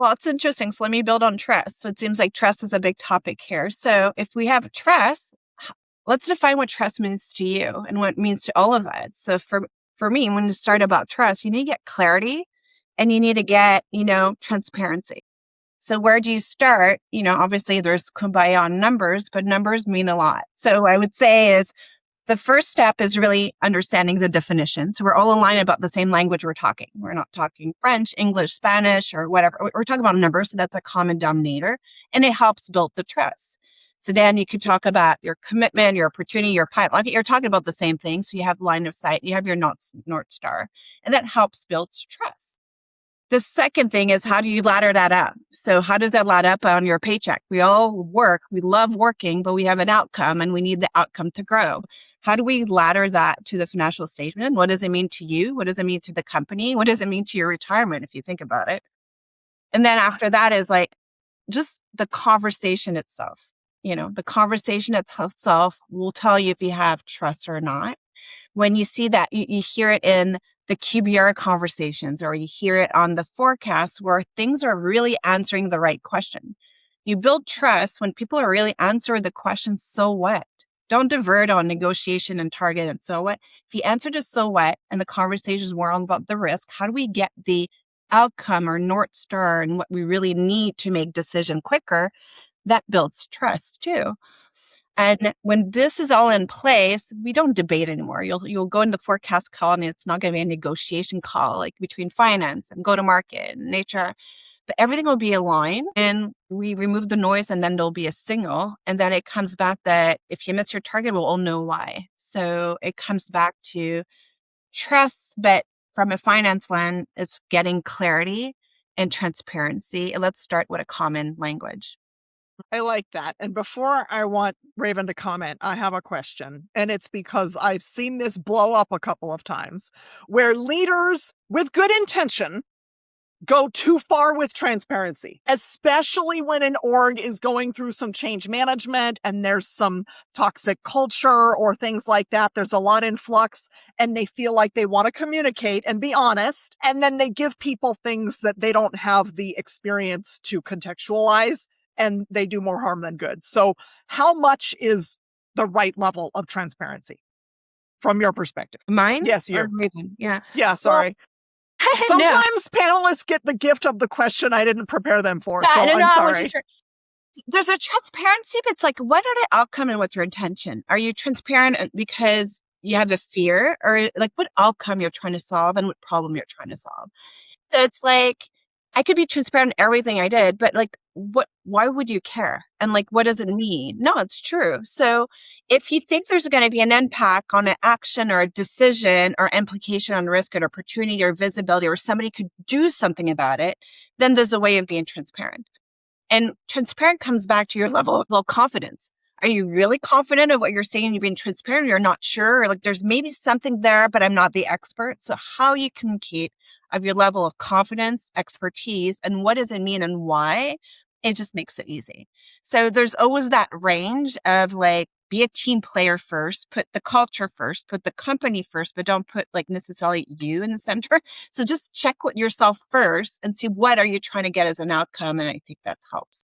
Well, it's interesting. So let me build on trust. So it seems like trust is a big topic here. So if we have trust, let's define what trust means to you and what it means to all of us. So for me, when you start about trust, you need to get clarity and you need to get, transparency. So where do you start? Obviously there's kumbaya on numbers, but numbers mean a lot. So I would say is the first step is really understanding the definition. So we're all aligned about the same language we're talking. We're not talking French, English, Spanish, or whatever. We're talking about numbers. So that's a common denominator and it helps build the trust. So then you could talk about your commitment, your opportunity, your pipeline. You're talking about the same thing. So you have line of sight, you have your North Star, and that helps build trust. The second thing is, how do you ladder that up? So how does that ladder up on your paycheck? We all work, we love working, but we have an outcome and we need the outcome to grow. How do we ladder that to the financial statement? What does it mean to you? What does it mean to the company? What does it mean to your retirement, if you think about it? And then after that is like just the conversation itself. The conversation itself will tell you if you have trust or not. When you see that, you hear it in the QBR conversations, or you hear it on the forecasts where things are really answering the right question. You build trust when people are really answering the question, so what? Don't divert on negotiation and target and so what. If you answer to so what and the conversation is more about the risk, how do we get the outcome or North Star and what we really need to make decision quicker? That builds trust too. And when this is all in place, we don't debate anymore. You'll go into the forecast call and it's not going to be a negotiation call like between finance and go to market and HR, but everything will be aligned and we remove the noise and then there'll be a signal. And then it comes back that if you miss your target, we'll all know why. So it comes back to trust, but from a finance lens, it's getting clarity and transparency. And let's start with a common language. I like that. And before I want Raven to comment, I have a question. And it's because I've seen this blow up a couple of times where leaders with good intention go too far with transparency, especially when an org is going through some change management and there's some toxic culture or things like that. There's a lot in flux and they feel like they want to communicate and be honest. And then they give people things that they don't have the experience to contextualize, and they do more harm than good. So how much is the right level of transparency from your perspective? Mine? Yes, you. Raven? Yeah. Yeah, sorry. No. Sometimes panelists get the gift of the question I didn't prepare them for, so No, I'm sorry. There's a transparency, but it's like, what are the outcome and what's your intention? Are you transparent because you have a fear, or like what outcome you're trying to solve and what problem you're trying to solve? So it's like, I could be transparent in everything I did, but like, why would you care? And like, what does it mean? No, it's true. So if you think there's going to be an impact on an action or a decision or implication on risk or opportunity or visibility, or somebody could do something about it, then there's a way of being transparent. And transparent comes back to your level of confidence. Are you really confident of what you're saying? You're being transparent. You're not sure. Or like there's maybe something there, but I'm not the expert. So how you communicate of your level of confidence, expertise, and what does it mean and why, it just makes it easy. So there's always that range of like, be a team player first, put the culture first, put the company first, but don't put like necessarily you in the center. So just check with yourself first and see what are you trying to get as an outcome. And I think that helps.